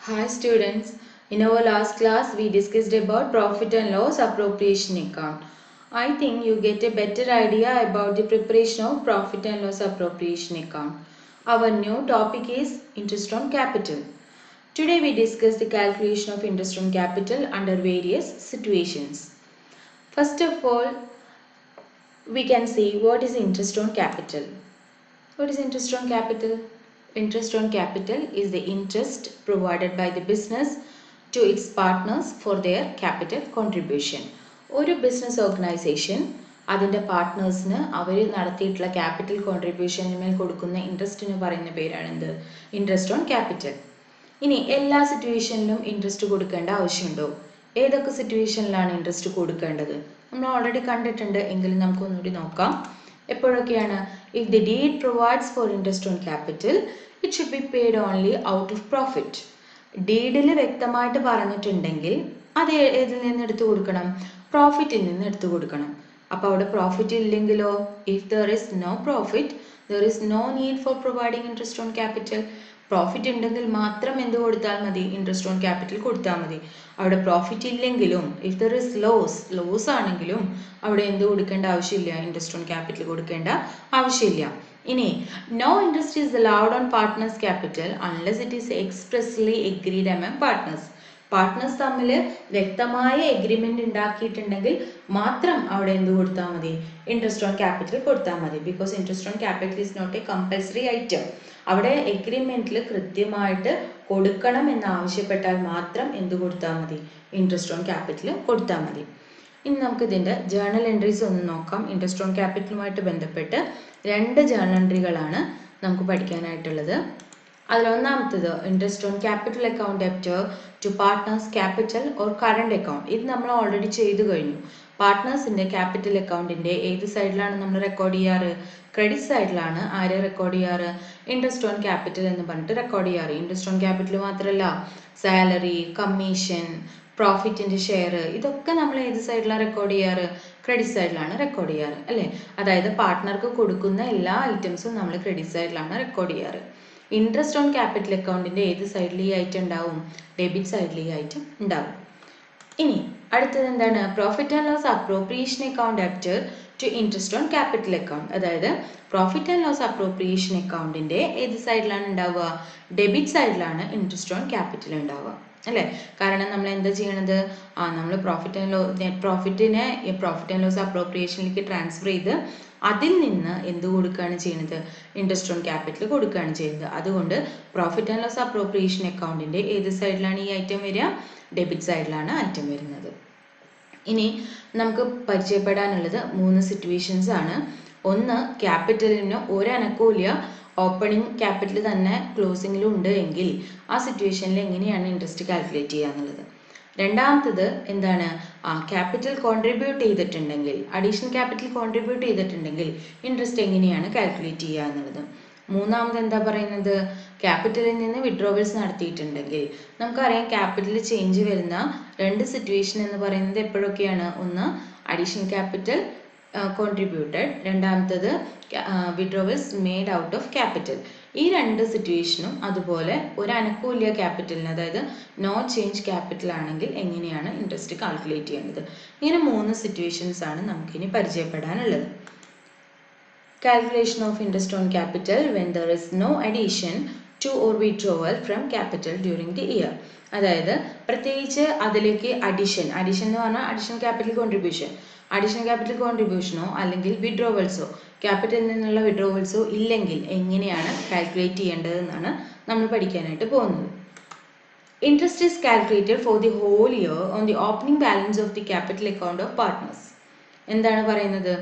Hi students, in our last class we discussed about profit and loss appropriation account. I think you get a better idea about the preparation of profit and loss appropriation account. Our new topic is interest on capital. Today we discuss the calculation of interest on capital under various situations. First of all, we can see what is interest on capital. What is interest on capital? Interest on capital is the interest provided by the business to its partners for their capital contribution. ഒരു business organisation അതിൻ്റെ പാർട്ട്നേഴ്സിന് അവർ നടത്തിയിട്ടുള്ള capital കോൺട്രിബ്യൂഷനുമേൽ കൊടുക്കുന്ന ഇൻട്രസ്റ്റിന് പറയുന്ന പേരാണ് എന്ത്? Interest on capital. ഇനി എല്ലാ സിറ്റുവേഷനിലും interest കൊടുക്കേണ്ട ആവശ്യമുണ്ടോ? ഏതൊക്കെ സിറ്റുവേഷനിലാണ് ഇൻട്രസ്റ്റ് കൊടുക്കേണ്ടത്? നമ്മൾ ഓൾറെഡി കണ്ടിട്ടുണ്ട്, എങ്കിലും നമുക്ക് ഒന്നുകൂടി നോക്കാം. എപ്പോഴൊക്കെയാണ്? If the deed provides for interest on capital, it should be paid only out of profit. ഡീഡിൽ വ്യക്തമായിട്ട് പറഞ്ഞിട്ടുണ്ടെങ്കിൽ അത് ഏതിൽ നിന്ന് എടുത്തു കൊടുക്കണം? പ്രോഫിറ്റിൽ നിന്ന് എടുത്തു കൊടുക്കണം. അപ്പോൾ അവിടെ profit ഇല്ലെങ്കിലോ? If there is no profit, there is no need for providing interest on capital. Profit ഉണ്ടെങ്കിൽ മാത്രം എന്ത് കൊടുത്താൽ മതി? ഇൻട്രസ്റ്റ് ഓൺ ക്യാപിറ്റൽ കൊടുത്താൽ മതി. അവിടെ പ്രോഫിറ്റ് ഇല്ലെങ്കിലും, ഇഫ് ദർ ഇസ് ലോസ് ആണെങ്കിലും അവിടെ എന്ത് കൊടുക്കേണ്ട ആവശ്യമില്ല? ഇൻട്രസ്റ്റ് ഓൺ ക്യാപിറ്റൽ കൊടുക്കേണ്ട ആവശ്യമില്ല. ഇനി no interest is allowed on partners capital unless it is expressly agreed among partners. Partners തമ്മിൽ വ്യക്തമായ എഗ്രിമെന്റ് ഉണ്ടാക്കിയിട്ടുണ്ടെങ്കിൽ മാത്രം അവിടെ എന്ത് കൊടുത്താൽ മതി? ഇൻട്രസ്റ്റ് ഓൺ ക്യാപിറ്റൽ കൊടുത്താൽ മതി. Because interest on capital is not a compulsory item. അവിടെ എഗ്രിമെന്റിൽ കൃത്യമായിട്ട് കൊടുക്കണം എന്ന് ആവശ്യപ്പെട്ടാൽ മാത്രം എന്ത് കൊടുത്താൽ മതി? ഇൻട്രസ്റ്റ് ഓൺ ക്യാപിറ്റൽ കൊടുത്താൽ മതി. ഇനി നമുക്ക് ഇതിൻ്റെ ജേർണൽ എൻട്രീസ് ഒന്ന് നോക്കാം. ഇൻട്രസ്റ്റ് ഓൺ ക്യാപിറ്റലുമായിട്ട് ബന്ധപ്പെട്ട് 2 ജേർണൽ എൻട്രികളാണ് നമുക്ക് പഠിക്കാനായിട്ടുള്ളത്. അതിലൊന്നാമത്തത് interest on capital account debtor to partners capital or current account. ഇത് നമ്മൾ ഓൾറെഡി ചെയ്തു കഴിഞ്ഞു. പാർട്ട്നേഴ്സിൻ്റെ ക്യാപിറ്റൽ അക്കൗണ്ടിൻ്റെ ഏത് സൈഡിലാണ് നമ്മൾ റെക്കോർഡ് ചെയ്യാറ്? ക്രെഡിറ്റ് സൈഡിലാണ്. ആര് റെക്കോർഡ് ചെയ്യാറ്? ഇൻട്രസ്റ്റ് ഓൺ ക്യാപിറ്റൽ എന്ന് പറഞ്ഞിട്ട് റെക്കോർഡ് ചെയ്യാറ്. ഇൻട്രസ്റ്റ് ഓൺ ക്യാപിറ്റൽ മാത്രമല്ല, സാലറി, കമ്മീഷൻ, പ്രോഫിറ്റിൻ്റെ ഷെയർ, ഇതൊക്കെ നമ്മൾ ഏത് സൈഡിലാണ് റെക്കോർഡ് ചെയ്യാറ്? ക്രെഡിറ്റ് സൈഡിലാണ് റെക്കോർഡ് ചെയ്യാറ് അല്ലേ? അതായത് പാർട്ട്ണർക്ക് കൊടുക്കുന്ന എല്ലാ ഐറ്റംസും നമ്മൾ ക്രെഡിറ്റ് സൈഡിലാണ് റെക്കോർഡ് ചെയ്യാറ്. ഇൻട്രസ്റ്റ് ഓൺ ക്യാപിറ്റൽ അക്കൗണ്ടിൻ്റെ ഏത് സൈഡിൽ ഈ ഐറ്റം ഉണ്ടാവും? ഡെബിറ്റ് സൈഡിൽ ഈ ഐറ്റം ഉണ്ടാവും. ഇനി അടുത്തത് എന്താണ്? Profit and loss appropriation account debtor to interest on capital account. അതായത് പ്രോഫിറ്റ് ആൻഡ് ലോസ് അപ്രോപ്രിയേഷൻ അക്കൗണ്ടിൻ്റെ ഏത് സൈഡിലാണ് ഉണ്ടാവുക? ഡെബിറ്റ് സൈഡിലാണ് ഇൻട്രസ്റ്റ് ഓൺ ക്യാപിറ്റൽ ഉണ്ടാവുക അല്ലേ? കാരണം നമ്മൾ എന്താ ചെയ്യണത്? നമ്മൾ പ്രോഫിറ്റ് ആൻഡ് നെറ്റ് പ്രോഫിറ്റിനെ പ്രോഫിറ്റ് ആൻഡ് ലോസ് അപ്രോപ്രിയേഷനിലേക്ക് ട്രാൻസ്ഫർ ചെയ്ത് അതിൽ നിന്ന് എന്ത് കൊടുക്കുകയാണ് ചെയ്യുന്നത്? ഇൻട്രസ്റ്റ് ഓൺ ക്യാപിറ്റൽ കൊടുക്കുകയാണ് ചെയ്യുന്നത്. അതുകൊണ്ട് പ്രോഫിറ്റ് ആൻഡ് ലോസ് അപ്രോപ്രിയേഷൻ അക്കൗണ്ടിൻ്റെ ഏത് സൈഡിലാണ് ഈ ഐറ്റം വരിക? ഡെബിറ്റ് സൈഡിലാണ് ഐറ്റം വരുന്നത്. ഇനി നമുക്ക് പരിചയപ്പെടാനുള്ളത് 3 സിറ്റുവേഷൻസ് ആണ്. ഒന്ന്, ക്യാപിറ്റലിന് ഒരനക്കമില്ല, ഓപ്പണിംഗ് ക്യാപിറ്റൽ തന്നെ ക്ലോസിങ്ങിലും ഉണ്ട് എങ്കിൽ ആ സിറ്റുവേഷനിൽ എങ്ങനെയാണ് ഇൻട്രസ്റ്റ് കാൽക്കുലേറ്റ് ചെയ്യുക എന്നുള്ളത്. രണ്ടാമത്തത് എന്താണ്? ക്യാപിറ്റൽ കോൺട്രിബ്യൂട്ട് ചെയ്തിട്ടുണ്ടെങ്കിൽ, അഡീഷണൽ ക്യാപിറ്റൽ കോൺട്രിബ്യൂട്ട് ചെയ്തിട്ടുണ്ടെങ്കിൽ ഇൻട്രസ്റ്റ് എങ്ങനെയാണ് കാൽക്കുലേറ്റ് ചെയ്യുക എന്നുള്ളത്. മൂന്നാമത് എന്താ പറയുന്നത്? ക്യാപിറ്റലിൽ നിന്ന് വിഡ്രോവൽസ് നടത്തിയിട്ടുണ്ടെങ്കിൽ. നമുക്കറിയാം ക്യാപിറ്റൽ ചേഞ്ച് വരുന്ന 2 സിറ്റുവേഷൻ എന്ന് പറയുന്നത് എപ്പോഴൊക്കെയാണ്? ഒന്ന്, അഡീഷണൽ ക്യാപിറ്റൽ കോൺട്രിബ്യൂട്ടഡ്, രണ്ടാമത്തത് withdrawals made out of capital. ഈ 2 സിറ്റുവേഷനും അതുപോലെ ഒരു അനക്കമില്ല ക്യാപിറ്റലിന്, അതായത് നോ ചേഞ്ച് ക്യാപിറ്റൽ ആണെങ്കിൽ എങ്ങനെയാണ് ഇൻട്രസ്റ്റ് കാൽക്കുലേറ്റ് ചെയ്യേണ്ടത്? ഇങ്ങനെ 3 സിറ്റുവേഷൻസ് ആണ് നമുക്കിനി പരിചയപ്പെടാനുള്ളത്. Calculation of interest on capital when there is no addition to or withdrawal from capital during the year. അതായത് പ്രത്യേകിച്ച് അതിലേക്ക് അഡീഷൻ എന്ന് പറഞ്ഞാൽ അഡീഷണൽ ക്യാപിറ്റൽ കോൺട്രിബ്യൂഷനോ അല്ലെങ്കിൽ വിഡ്രോവൽസോ, ക്യാപിറ്റലിൽ നിന്നുള്ള വിഡ്രോവൽസോ ഇല്ലെങ്കിൽ എങ്ങനെയാണ് കാൽക്കുലേറ്റ് ചെയ്യേണ്ടതെന്നാണ് നമ്മൾ പഠിക്കാനായിട്ട് പോകുന്നത്. Interest is calculated for the whole year on the opening balance of the capital account of partners. എന്താണ് പറയുന്നത്?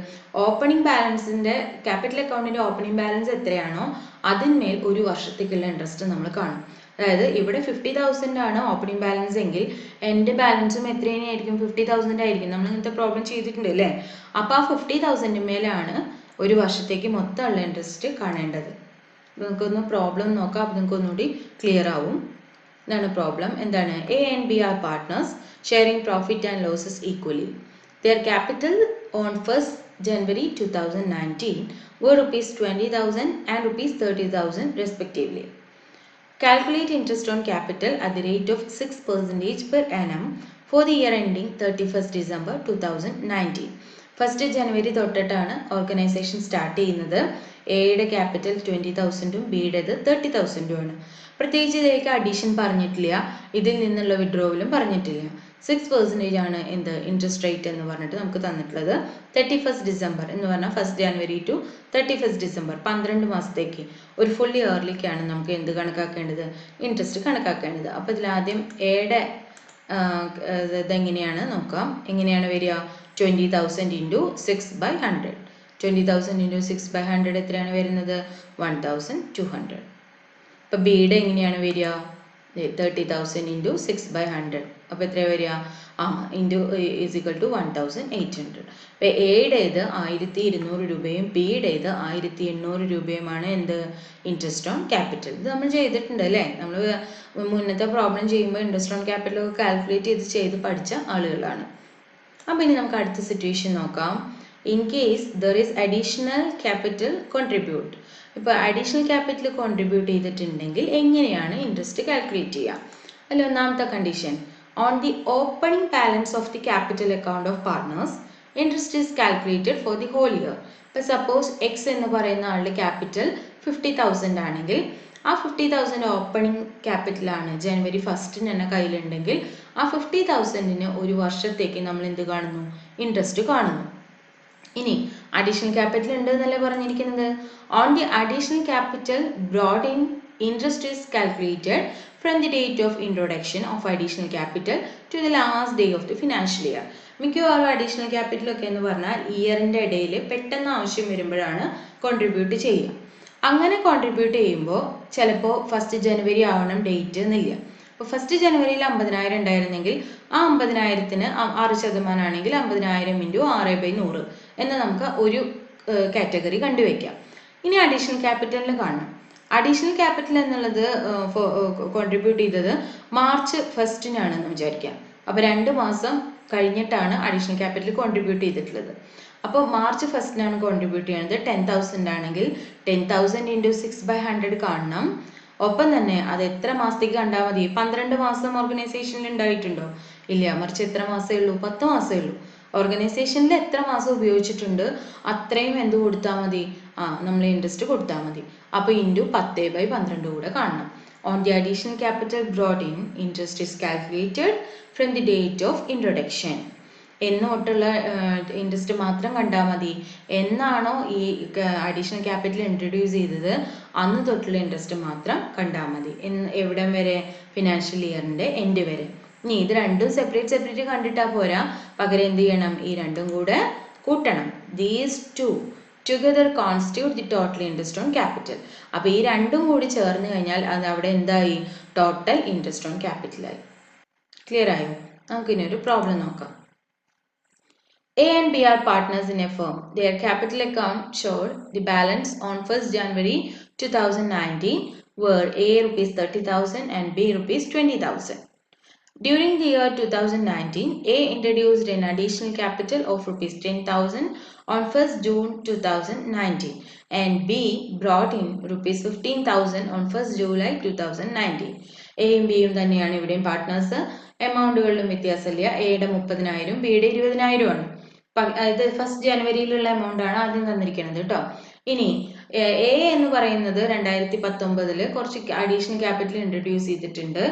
ഓപ്പണിംഗ് ബാലൻസിൻ്റെ, ക്യാപിറ്റൽ അക്കൗണ്ടിൻ്റെ ഓപ്പണിംഗ് ബാലൻസ് എത്രയാണോ അതിന്മേൽ ഒരു വർഷത്തേക്കുള്ള ഇൻട്രസ്റ്റ് നമ്മൾ കാണും. അതായത് ഇവിടെ 50,000 ആണ് ഓപ്പണിംഗ് ബാലൻസ് എങ്കിൽ എൻ്റെ ബാലൻസും എത്രയായിരിക്കും? 50,000 ആയിരിക്കും. നമ്മൾ ഇങ്ങനത്തെ പ്രോബ്ലം ചെയ്തിട്ടുണ്ട് അല്ലേ? അപ്പോൾ ആ 50,000 മേലാണ് ഒരു വർഷത്തേക്ക് മൊത്തമുള്ള ഇൻട്രസ്റ്റ് കാണേണ്ടത്. നമുക്കൊന്ന് പ്രോബ്ലം നോക്കാം, അപ്പോൾ നിങ്ങൾക്ക് ഒന്നുകൂടി ക്ലിയർ ആവും. ഇതാണ് പ്രോബ്ലം. എന്താണ്? A and B are partners sharing profit and losses equally. Their capital on 1st January 2019 were rupees 20,000 and rupees 30,000 respectively. Calculate interest on capital at the rate of 6% per annum for the year ending 31st December 2019. First January തൊട്ടിട്ടാണ് organisation start ചെയ്യുന്നത്. എയുടെ capital 20,000ഉം ബിയുടേത് 30,000ഉം ആണ്. പ്രത്യേകിച്ച് ഇതിലേക്ക് addition പറഞ്ഞിട്ടില്ല, ഇതിൽ നിന്നുള്ള വിഡ്രോവലും പറഞ്ഞിട്ടില്ല. 6% ആണ് എന്ത് ഇൻട്രസ്റ്റ് റേറ്റ് എന്ന് പറഞ്ഞിട്ട് നമുക്ക് തന്നിട്ടുള്ളത്. 31st ഡിസംബർ എന്ന് പറഞ്ഞാൽ 1st January to 31st December 12 മാസത്തേക്ക് ഒരു ഫുൾ ഇയർലിക്കാണ് നമുക്ക് എന്ത് കണക്കാക്കേണ്ടത്, ഇൻട്രസ്റ്റ് കണക്കാക്കേണ്ടത്. അപ്പോൾ ഇതിൽ ആദ്യം എയുടെ ഇതെങ്ങനെയാണ് നോക്കാം. എങ്ങനെയാണ് വരിക? 20,000 ഇൻറ്റു 6/100. 20,000 ഇൻറ്റു 6/100 എത്രയാണ് വരുന്നത്? 1,200. അപ്പോൾ ബിയുടെ എങ്ങനെയാണ് വരിക? 30,000 ഇൻറ്റു 6/100. അപ്പോൾ എത്രയാണ് വരിക? Into is equal to 1,800. അപ്പോൾ എയുടേത് 1,200 രൂപയും ബിയുടേത് 1,800 രൂപയുമാണ് എന്ത് ഇൻട്രസ്റ്റ് ഓൺ ക്യാപിറ്റൽ. ഇത് നമ്മൾ ചെയ്തിട്ടുണ്ട് അല്ലേ? നമ്മൾ മുന്നത്തെ പ്രോബ്ലം ചെയ്യുമ്പോൾ ഇൻട്രസ്റ്റ് ഓൺ ക്യാപിറ്റൽ ഒക്കെ കാൽക്കുലേറ്റ് ചെയ്ത് പഠിച്ച ആളുകളാണ്. അപ്പോൾ ഇനി നമുക്ക് അടുത്ത സിറ്റുവേഷൻ നോക്കാം. In case there is additional capital contribute. ഇപ്പോൾ അഡീഷണൽ ക്യാപിറ്റൽ കോൺട്രിബ്യൂട്ട് ചെയ്തിട്ടുണ്ടെങ്കിൽ എങ്ങനെയാണ് ഇൻട്രസ്റ്റ് കാൽക്കുലേറ്റ് ചെയ്യുക? അല്ല, ഒന്നാമത്തെ condition, on the opening balance of the capital account of partners interest is calculated for the whole year. ഇപ്പോൾ suppose X എന്ന് പറയുന്ന ആളുടെ ക്യാപിറ്റൽ 50,000 ആണെങ്കിൽ ആ 50,000 ഓപ്പണിംഗ് ക്യാപിറ്റലാണ് ജനുവരി 1 തന്നെ കയ്യിലുണ്ടെങ്കിൽ ആ 50,000 ഒരു വർഷത്തേക്ക് നമ്മൾ എന്ത് കാണുന്നു? ഇൻട്രസ്റ്റ് കാണുന്നു. ഇനി അഡീഷണൽ ക്യാപിറ്റൽ ഉണ്ട് എന്നല്ലേ പറഞ്ഞിരിക്കുന്നത്. On the additional capital brought in interest is calculated from the date of introduction of additional capital to the last day of the financial year. മിക്കവാറും അഡീഷണൽ ക്യാപിറ്റൽ ഒക്കെ എന്ന് പറഞ്ഞാൽ ഇയറിൻ്റെ ഇടയിൽ പെട്ടെന്ന് ആവശ്യം വരുമ്പോഴാണ് കോൺട്രിബ്യൂട്ട് ചെയ്യുക. അങ്ങനെ കോൺട്രിബ്യൂട്ട് ചെയ്യുമ്പോൾ ചിലപ്പോൾ 1st ജനുവരി ആവണം ഡേറ്റ് എന്നില്ല. അപ്പോൾ 1st ജനുവരിയിൽ 50,000 ഉണ്ടായിരുന്നെങ്കിൽ ആ 50,000-ന് 6% ആണെങ്കിൽ 50,000 ഇൻറ്റു 6/100 എന്ന് നമുക്ക് ഒരു കാറ്റഗറി കണ്ടുവയ്ക്കാം. ഇനി അഡീഷണൽ ക്യാപിറ്റലിൽ കാണണം. അഡീഷണൽ ക്യാപിറ്റൽ എന്നുള്ളത് കോൺട്രിബ്യൂട്ട് ചെയ്തത് മാർച്ച് 1-നാണെന്ന് വിചാരിക്കാം. അപ്പോൾ 2 മാസം കഴിഞ്ഞിട്ടാണ് അഡീഷണൽ ക്യാപിറ്റൽ കോൺട്രിബ്യൂട്ട് ചെയ്തിട്ടുള്ളത്. അപ്പോൾ മാർച്ച് 1-നാണ് കോൺട്രിബ്യൂട്ട് ചെയ്യുന്നത്. 10,000 ആണെങ്കിൽ 10,000 ഇൻറ്റു 6/100 കാണണം. ഒപ്പം തന്നെ അത് എത്ര മാസത്തേക്ക് കണ്ടാൽ മതി? 12 മാസം ഓർഗനൈസേഷനിൽ ഉണ്ടായിട്ടുണ്ടോ? ഇല്ല, മറിച്ച് എത്ര മാസമേ ഉള്ളൂ? 10 മാസമേ ഉള്ളൂ. ഓർഗനൈസേഷനിൽ എത്ര മാസം ഉപയോഗിച്ചിട്ടുണ്ട് അത്രയും എന്ത് കൊടുത്താൽ മതി? നമ്മൾ ഇൻട്രസ്റ്റ് കൊടുത്താൽ മതി. അപ്പോൾ ഇൻറ്റു 10/12 കൂടെ കാണണം. On the additional capital brought in interest is calculated from the date of introduction. എന്ന് തൊട്ടുള്ള ഇൻട്രസ്റ്റ് മാത്രം കണ്ടാൽ മതി. എന്നാണോ ഈ അഡീഷണൽ ക്യാപിറ്റൽ ഇൻട്രൊഡ്യൂസ് ചെയ്തത് അന്ന് തൊട്ടുള്ള ഇൻട്രസ്റ്റ് മാത്രം കണ്ടാൽ മതി. എവിടം വരെ? ഫിനാൻഷ്യൽ ഇയറിൻ്റെ എൻഡ് വരെ. ഇനി ഇത് രണ്ടും സെപ്പറേറ്റ് കണ്ടിട്ടാൽ പോരാ, പകരം എന്ത് ചെയ്യണം? ഈ രണ്ടും കൂടെ കൂട്ടണം. These two together constitute the total interest on capital. അപ്പോൾ ഈ രണ്ടും കൂടി ചേർന്ന് കഴിഞ്ഞാൽ അത് അവിടെ എന്തായി? ടോട്ടൽ ഇൻട്രസ്റ്റ് ഓൺ ക്യാപിറ്റലായി. ക്ലിയർ ആയോ? നമുക്കിനി ഒരു പ്രോബ്ലം നോക്കാം. A and B are partners in a firm. Their capital account showed the balance on 1st January 2019 were A rupees 30,000 and B rupees 20,000. During the year 2019, A introduced an additional capital of rupees 10,000 on 1st June 2019 and B brought in rupees 15,000 on 1st July 2019. എയും ബിയും തന്നെയാണ് ഇവിടെയും partners. എമൗണ്ടുകളിലും വ്യത്യാസമില്ല. എയുടെ 30,000 ബിയുടെ 20,000 ആണ്. ഇത് 1st ജനുവരിയിലുള്ള amount ആണ് ആദ്യം തന്നിരിക്കുന്നത് കേട്ടോ. ഇനി എ എന്ന് പറയുന്നത് 2019 കുറച്ച് അഡീഷണൽ ക്യാപിറ്റൽ ഇൻട്രൊഡ്യൂസ് ചെയ്തിട്ടുണ്ട്.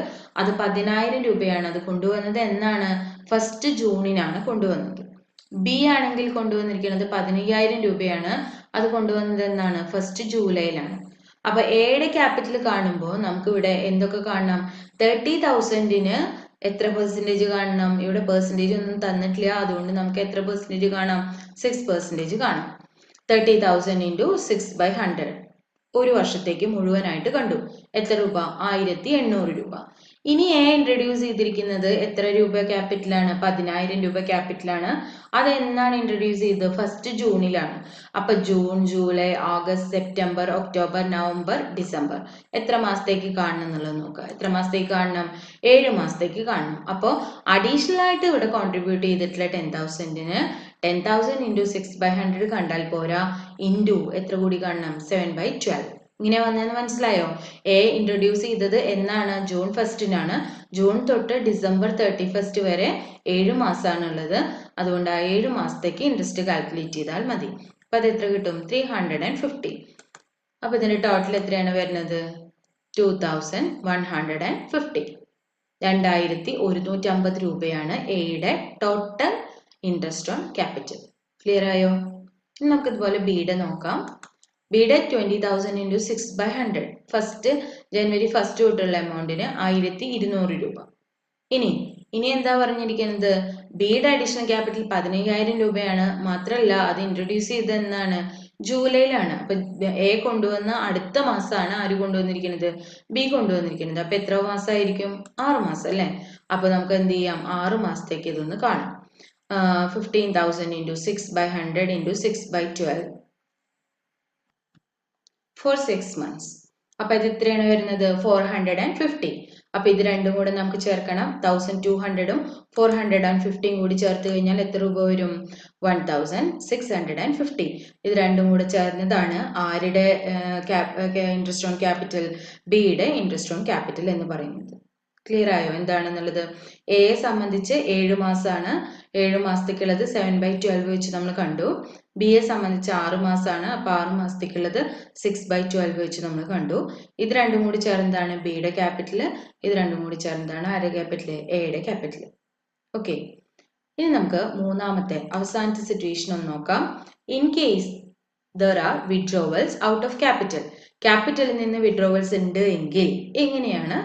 അത് 10,000 രൂപയാണ് അത് കൊണ്ടുവന്നത്. എന്നാണ്? 1st ജൂണിനാണ് കൊണ്ടുവന്നത്. ബി ആണെങ്കിൽ കൊണ്ടുവന്നിരിക്കുന്നത് 15,000 രൂപയാണ്. അത് കൊണ്ടുവന്നത് എന്നാണ്? 1st ജൂലൈയിലാണ്. അപ്പൊ എയുടെ ക്യാപിറ്റൽ കാണുമ്പോൾ നമുക്ക് ഇവിടെ എന്തൊക്കെ കാണണം? 30,000-ന് എത്ര പെർസെൻറ്റേജ് കാണണം? ഇവിടെ പെർസെൻറ്റേജ് ഒന്നും തന്നിട്ടില്ല, അതുകൊണ്ട് നമുക്ക് എത്ര പെർസെൻറ്റേജ് കാണാം? 6% കാണാം. 30,000 ഇൻറ്റു 6/100 ഒരു വർഷത്തേക്ക് മുഴുവനായിട്ട് കണ്ടു. എത്ര രൂപ? 1,800 രൂപ. ഇനി എ ഇൻട്രൊഡ്യൂസ് ചെയ്തിരിക്കുന്നത് എത്ര രൂപ ക്യാപിറ്റലാണ്? 10,000 രൂപ ക്യാപിറ്റലാണ്. അത് എന്നാണ് ഇൻട്രൊഡ്യൂസ് ചെയ്തത്? 1st ജൂണിലാണ്. അപ്പൊ June, July, August, September, October, November, December എത്ര മാസത്തേക്ക് കാണണം എന്നുള്ളത് നോക്കുക. എത്ര മാസത്തേക്ക് കാണണം? 7 മാസത്തേക്ക് കാണണം. അപ്പോൾ അഡീഷണൽ ആയിട്ട് ഇവിടെ കോൺട്രിബ്യൂട്ട് ചെയ്തിട്ടുള്ള 10,000-ന് 10,000 ഇൻറ്റു 6/100 കണ്ടാൽ പോരാ, ഇൻറ്റു എത്ര കൂടി കാണണം? 7/12. ഇങ്ങനെ വന്നതെന്ന് മനസ്സിലായോ? എ ഇൻട്രൊഡ്യൂസ് ചെയ്തത് എന്നാണ്? ജൂൺ 1 ജൂൺ തൊട്ട് ഡിസംബർ 31 വരെ 7 മാസമാണ് ഉള്ളത്. അതുകൊണ്ട് ആ 7 മാസത്തേക്ക് ഇൻട്രസ്റ്റ് കാൽക്കുലേറ്റ് ചെയ്താൽ മതി. അപ്പൊ അത് എത്ര കിട്ടും? 350. അപ്പൊ ഇതിന്റെ ടോട്ടൽ എത്രയാണ് വരുന്നത്? 2150. 2150 രൂപയാണ് എയുടെ total interest on capital. Clear ആയോ? ഇനി നമുക്ക് ഇതുപോലെ ബിയുടെ നോക്കാം. ബിയുടെ 20,000 into 6/100. ഫസ്റ്റ് ജനുവരി 1 തൊട്ടുള്ള എമൗണ്ടിന് 1200 രൂപ. ഇനി എന്താ പറഞ്ഞിരിക്കുന്നത്? ബിയുടെ അഡീഷണൽ ക്യാപിറ്റൽ 15,000 രൂപയാണ്. മാത്രമല്ല അത് ഇൻട്രൊഡ്യൂസ് ചെയ്തത് എന്നാണ്? ജൂലൈയിലാണ്. അപ്പൊ എ കൊണ്ടുവന്ന അടുത്ത മാസമാണ് ആര് കൊണ്ടുവന്നിരിക്കുന്നത്? ബി കൊണ്ടുവന്നിരിക്കുന്നത്. അപ്പൊ എത്ര മാസമായിരിക്കും? 6 മാസം അല്ലെ? അപ്പൊ നമുക്ക് എന്ത് ചെയ്യാം? 6 മാസത്തേക്ക് ഇതൊന്ന് കാണാം. 15,000 into 6/100 into 6/12 for 6 months. അപ്പൊ ഇത് എത്രയാണ് വരുന്നത്? 450. അപ്പൊ ഇത് രണ്ടും കൂടെ നമുക്ക് ചേർക്കണം. 1200ഉം 450 കൂടി ചേർത്ത് കഴിഞ്ഞാൽ എത്ര രൂപ വരും? 1650. ഇത് രണ്ടും കൂടെ ചേർന്നതാണ് ആരുടെ ഇൻട്രസ്റ്റ് ഓൺ ക്യാപിറ്റൽ? ബിയുടെ ഇൻട്രസ്റ്റ് ഓൺ ക്യാപിറ്റൽ എന്ന് പറയുന്നത്. ക്ലിയർ ആയോ എന്താണെന്നുള്ളത്? എയെ സംബന്ധിച്ച് 7 മാസമാണ്. 7 മാസത്തേക്കുള്ളത് 7/12 വെച്ച് നമ്മൾ കണ്ടു. ബിയെ സംബന്ധിച്ച് 6 മാസമാണ്. അപ്പൊ 6 മാസത്തേക്കുള്ളത് 6/12 വെച്ച് നമ്മൾ കണ്ടു. ഇത് രണ്ടും കൂടി ചേർന്നതാണ് ബിയുടെ ക്യാപിറ്റൽ. ഇത് രണ്ടും കൂടി ചേർന്നതാണ് ആരുടെ ക്യാപിറ്റൽ? എയുടെ ക്യാപിറ്റൽ. ഓക്കെ. ഇനി നമുക്ക് മൂന്നാമത്തെ അവസാനത്തെ സിറ്റുവേഷൻ ഒന്ന് നോക്കാം. In case there are withdrawals out of capital. ക്യാപിറ്റലിൽ നിന്ന് വിഡ്രോവൽസ് ഉണ്ട് എങ്കിൽ എങ്ങനെയാണ്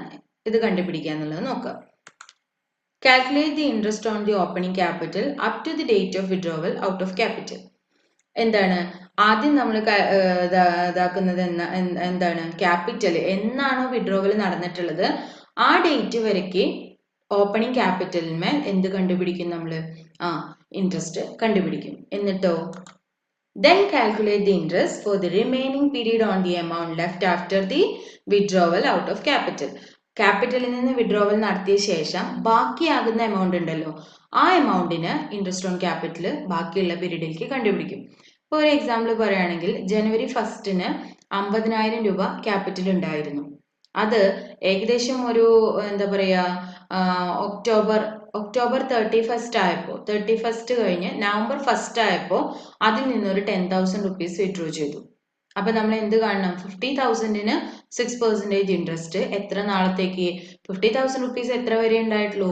ഇത് കണ്ടുപിടിക്കുക എന്നുള്ളത് നോക്കാം. Calculate the interest on the opening capital up to the date of withdrawal out of capital. എന്താണ് ആദ്യം നമ്മൾ ഇതാക്കുന്നത്? എന്താണ്? ക്യാപിറ്റൽ എന്നാണോ വിഡ്രോവൽ നടന്നിട്ടുള്ളത് ആ ഡേറ്റ് വരയ്ക്ക് ഓപ്പണിംഗ് ക്യാപിറ്റലിന്മേൽ എന്ത് കണ്ടുപിടിക്കും? നമ്മൾ ഇൻട്രസ്റ്റ് കണ്ടുപിടിക്കും. എന്നിട്ടോ then calculate the interest for the remaining period on the amount left after the withdrawal out of capital. ക്യാപിറ്റലിൽ നിന്ന് വിഡ്രോവൽ നടത്തിയ ശേഷം ബാക്കിയാകുന്ന എമൗണ്ട് ഉണ്ടല്ലോ, ആ എമൗണ്ടിന് ഇൻട്രസ്റ്റ് ഓൺ ക്യാപിറ്റൽ ബാക്കിയുള്ള പീരീഡിലേക്ക് കണ്ടുപിടിക്കും. ഇപ്പോൾ ഒരു എക്സാമ്പിൾ പറയുകയാണെങ്കിൽ ജനുവരി 1 50,000 രൂപ ക്യാപിറ്റൽ ഉണ്ടായിരുന്നു. അത് ഏകദേശം ഒരു എന്താ പറയുക ഒക്ടോബർ 31 ആയപ്പോൾ 31 കഴിഞ്ഞ് നവംബർ 1 ആയപ്പോൾ അതിൽ നിന്നൊരു 10,000 റുപ്പീസ് വിഡ്രോ ചെയ്തു. അപ്പൊ നമ്മൾ എന്ത് കാണണം? 50,000ന് 6% ഇൻട്രസ്റ്റ് എത്ര നാളത്തേക്ക്? 50,000 റുപ്പീസ് എത്ര വരെ ഉണ്ടായിട്ടുള്ളൂ?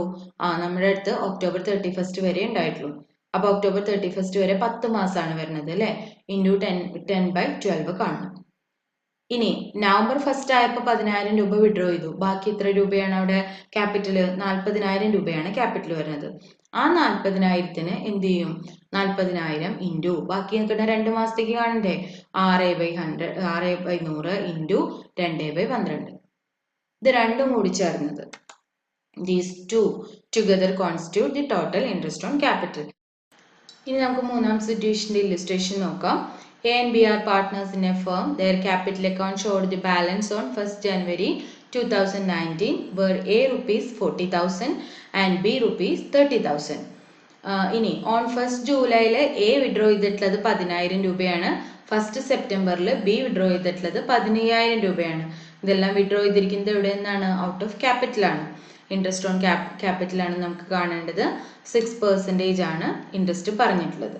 നമ്മുടെ അടുത്ത് ഒക്ടോബർ 31 വരെ ഉണ്ടായിട്ടുള്ളൂ. അപ്പൊ ഒക്ടോബർ 31 വരെ 10 മാസമാണ് വരുന്നത് അല്ലെ? ഇൻറ്റു 10/12 കാണണം. ഇനി നവംബർ 1 ആയപ്പോൾ 10,000 രൂപ വിഡ്രോ ചെയ്തു. ബാക്കി എത്ര രൂപയാണ് അവിടെ ക്യാപിറ്റൽ? 40,000 രൂപയാണ് ക്യാപിറ്റൽ വരുന്നത്. ആ 40,000ത്തിന് എന്ത് ചെയ്യും? 40,000 ഇൻറ്റു ബാക്കി നിൽക്കുന്ന 2 മാസത്തേക്ക് കാണണ്ടേ? 6/100 ഇൻറ്റു 2/12. ഇത് രണ്ടും കൂടി ചേർന്നത് these two together constitute the total interest on capital. ഇനി നമുക്ക് മൂന്നാം സിറ്റുവേഷന്റെ ഇല്ലസ്ട്രേഷൻ നോക്കാം. A and B are partners in a firm. Their capital account showed the balance on 1st January 2019 were A rupees 40,000 and B rupees 30,000. ഇനി on 1st ജൂലൈയിൽ A withdraw ചെയ്തിട്ടുള്ളത് 10,000 രൂപയാണ്. 1st സെപ്റ്റംബറിൽ B withdraw ചെയ്തിട്ടുള്ളത് 15,000 രൂപയാണ്. ഇതെല്ലാം withdraw ചെയ്തിരിക്കുന്നത് എവിടെ നിന്നാണ്? ഔട്ട് ഓഫ് ക്യാപിറ്റലാണ്. ഇൻട്രസ്റ്റ് ഓൺ ക്യാപിറ്റൽ ആണ് നമുക്ക് കാണേണ്ടത്. 6% ആണ് ഇൻട്രസ്റ്റ് പറഞ്ഞിട്ടുള്ളത്.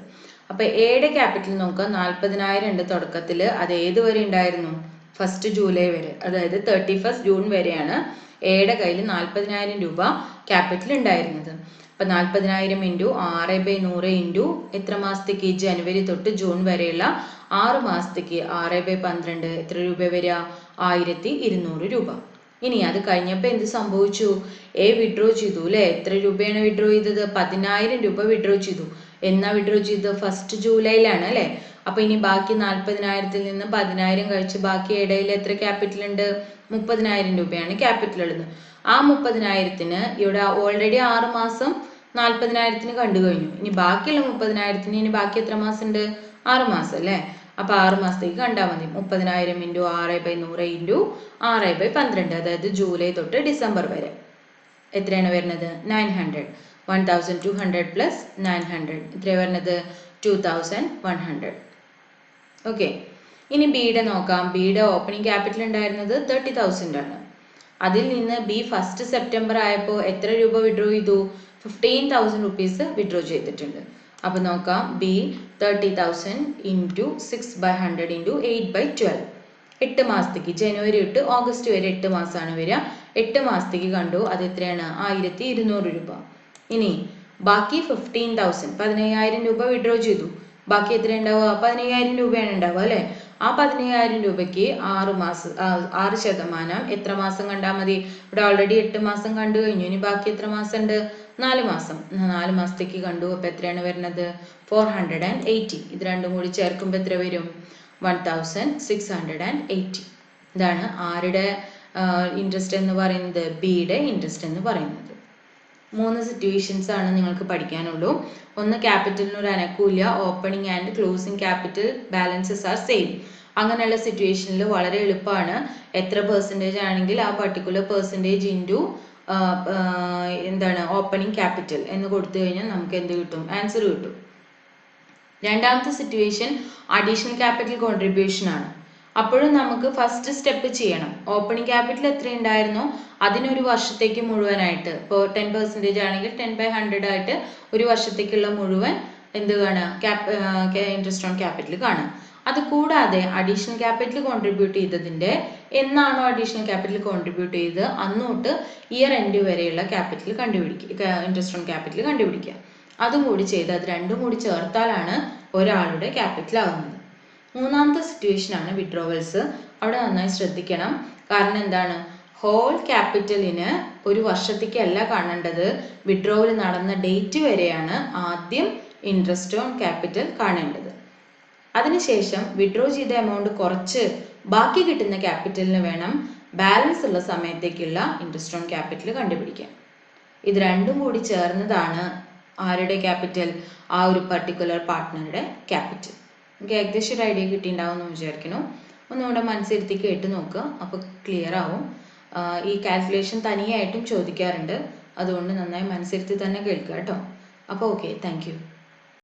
അപ്പൊ എയുടെ ക്യാപിറ്റൽ നോക്കുക. 40,000 ഉണ്ട് തുടക്കത്തിൽ. അത് ഏത് വരെ ഉണ്ടായിരുന്നു? 1st ജൂലൈ വരെ. അതായത് 31st ജൂൺ വരെയാണ് എയുടെ കയ്യിൽ 40,000 രൂപ ക്യാപിറ്റൽ ഉണ്ടായിരുന്നത്. അപ്പൊ 40,000 ഇൻറ്റു 6/100 ഇൻറ്റു എത്ര മാസത്തേക്ക്? ജനുവരി തൊട്ട് ജൂൺ വരെയുള്ള 6 മാസത്തേക്ക് 6/12 എത്ര രൂപ വരിക? 1,200 രൂപ. ഇനി അത് കഴിഞ്ഞപ്പോൾ എന്ത് സംഭവിച്ചു? എ വിഡ്രോ ചെയ്തു അല്ലെ? എത്ര രൂപയാണ് വിഡ്രോ ചെയ്തത്? 10,000 രൂപ വിഡ്രോ ചെയ്തു. എന്നാ വിഡ്രോ ചെയ്തത്? 1st ജൂലൈയിലാണ് അല്ലെ? അപ്പൊ ഇനി ബാക്കി 40,000ത്തിൽ നിന്ന് 10,000 കഴിച്ച് ബാക്കി ഇടയിൽ എത്ര ക്യാപിറ്റൽ ഉണ്ട്? 30,000 രൂപയാണ് ക്യാപിറ്റൽ ഉള്ളത്. ആ 30,000ത്തിന് ഇവിടെ ഓൾറെഡി 6 മാസം 40,000ത്തിന് കണ്ടു കഴിഞ്ഞു. ഇനി ബാക്കിയുള്ള 30,000ത്തിന് ഇനി ബാക്കി എത്ര മാസം ഉണ്ട്? 6 മാസം അല്ലെ? അപ്പൊ 6 മാസത്തേക്ക് കണ്ടാൽ മതി. 30,000 ഇൻറ്റു 6/100 ഇൻറ്റു 6/12 അതായത് ജൂലൈ തൊട്ട് ഡിസംബർ വരെ എത്രയാണ് വരുന്നത്? 900. 1,200 പ്ലസ് 900 എത്രയാണ് വരുന്നത്? 2,100. ഓക്കെ. ഇനി ബിയുടെ നോക്കാം. ബിയുടെ ഓപ്പണിംഗ് ക്യാപിറ്റൽ ഉണ്ടായിരുന്നത് 30,000 ആണ്. അതിൽ നിന്ന് ബി 1 സെപ്റ്റംബർ ആയപ്പോൾ എത്ര രൂപ വിഡ്രോ ചെയ്തു? 15,000 റുപ്പീസ് വിഡ്രോ ചെയ്തിട്ടുണ്ട്. അപ്പോൾ നോക്കാം, ബി 30,000 ഇൻറ്റു 6/100 ഇൻറ്റു 8/12. 8 മാസത്തേക്ക്, ജനുവരി തൊട്ട് ഓഗസ്റ്റ് വരെ 8 മാസമാണ് വരിക. 8 മാസത്തേക്ക് കണ്ടു, അത് എത്രയാണ്? 1200 രൂപ. ഇനി ബാക്കി 15,000, 15,000 രൂപ വിഡ്രോ ചെയ്തു. ബാക്കി എത്ര ഉണ്ടാവുക? 15,000 രൂപയാണ് ഉണ്ടാവുക അല്ലേ? ആ 15,000 രൂപയ്ക്ക് 6% എത്ര മാസം കണ്ടാൽ മതി? ഇവിടെ ഓൾറെഡി 8 മാസം കണ്ടു കഴിഞ്ഞു. ഇനി ബാക്കി എത്ര മാസം ഉണ്ട്? 4 മാസം. 4 മാസത്തേക്ക് കണ്ടു. അപ്പോൾ എത്രയാണ് വരുന്നത്? 480. ഇത് രണ്ടും കൂടി ചേർക്കുമ്പോൾ എത്ര വരും? 1680. ഇതാണ് ആരുടെ ഇൻട്രസ്റ്റ് എന്ന് പറയുന്നത്? ബിയുടെ ഇൻട്രസ്റ്റ് എന്ന് പറയുന്നത്. 3 സിറ്റുവേഷൻസ് ആണ് നിങ്ങൾക്ക് പഠിക്കാനുള്ളൂ. ഒന്ന്, ക്യാപിറ്റലിന് ഒരു അനക്കൂല്ല, opening and closing capital balances are same. അങ്ങനെയുള്ള സിറ്റുവേഷനിൽ വളരെ എളുപ്പമാണ്. എത്ര പെർസെൻറ്റേജ് ആണെങ്കിൽ ആ പർട്ടിക്കുലർ പെർസെൻറ്റേജ് ഇൻറ്റു എന്താണ് ഓപ്പണിംഗ് ക്യാപിറ്റൽ എന്ന് കൊടുത്തു കഴിഞ്ഞാൽ നമുക്ക് എന്ത് കിട്ടും? ആൻസർ കിട്ടും. രണ്ടാമത്തെ സിറ്റുവേഷൻ അഡീഷണൽ ക്യാപിറ്റൽ കോൺട്രിബ്യൂഷൻ ആണ്. അപ്പോഴും നമുക്ക് ഫസ്റ്റ് സ്റ്റെപ്പ് ചെയ്യണം. ഓപ്പണിംഗ് ക്യാപിറ്റൽ എത്ര ഉണ്ടായിരുന്നോ അതിനൊരു വർഷത്തേക്ക് മുഴുവനായിട്ട്, ഇപ്പോൾ 10% ആണെങ്കിൽ 10/100 ആയിട്ട് ഒരു വർഷത്തേക്കുള്ള മുഴുവൻ എന്ത് കാണുക? ഇൻട്രസ്റ്റ് ഓൺ ക്യാപിറ്റൽ കാണുക. അത് കൂടാതെ അഡീഷണൽ ക്യാപിറ്റൽ കോൺട്രിബ്യൂട്ട് ചെയ്തതിൻ്റെ എന്നാണോ അഡീഷണൽ ക്യാപിറ്റൽ കോൺട്രിബ്യൂട്ട് ചെയ്ത് അന്നോട്ട് ഇയർ എൻഡ് വരെയുള്ള ക്യാപിറ്റൽ കണ്ടുപിടിക്കുക, ഇൻട്രസ്റ്റ് ഓൺ ക്യാപിറ്റൽ കണ്ടുപിടിക്കുക. അതും കൂടി ചെയ്ത് അത് രണ്ടും കൂടി ചേർത്താലാണ് ഒരാളുടെ ക്യാപിറ്റൽ ആകുന്നത്. മൂന്നാമത്തെ സിറ്റുവേഷൻ ആണ് വിഡ്രോവൽസ്. അവിടെ നന്നായി ശ്രദ്ധിക്കണം. കാരണം എന്താണ്? ഹോൾ ക്യാപിറ്റലിന് ഒരു വർഷത്തേക്കല്ല കാണേണ്ടത്, വിഡ്രോവൽ നടന്ന ഡേറ്റ് വരെയാണ് ആദ്യം ഇൻട്രസ്റ്റ് ഓൺ ക്യാപിറ്റൽ കാണേണ്ടത്. അതിനുശേഷം വിഡ്രോ ചെയ്ത എമൗണ്ട് കുറച്ച് ബാക്കി കിട്ടുന്ന ക്യാപിറ്റലിന് വേണം ബാലൻസ് ഉള്ള സമയത്തേക്കുള്ള ഇൻട്രസ്റ്റ് ഓൺ ക്യാപിറ്റൽ കണ്ടുപിടിക്കാൻ. ഇത് രണ്ടും കൂടി ചേർന്നതാണ് ആരുടെ ക്യാപിറ്റൽ? ആ ഒരു പർട്ടിക്കുലർ പാർട്ട്ണറുടെ ക്യാപിറ്റൽ. നമുക്ക് ഏകദേശം ഒരു ഐഡിയ കിട്ടിയിട്ടുണ്ടാവും എന്ന് വിചാരിക്കുന്നു. ഒന്നുകൂടെ മനസ്സിരുത്തി കേട്ട് നോക്കുക, അപ്പോൾ ക്ലിയർ ആവും. ഈ കാൽക്കുലേഷൻ തനിയായിട്ടും ചോദിക്കാറുണ്ട്, അതുകൊണ്ട് നന്നായി മനസ്സിരുത്തി തന്നെ കേൾക്കുക കേട്ടോ. അപ്പോൾ ഓക്കെ, താങ്ക് യു.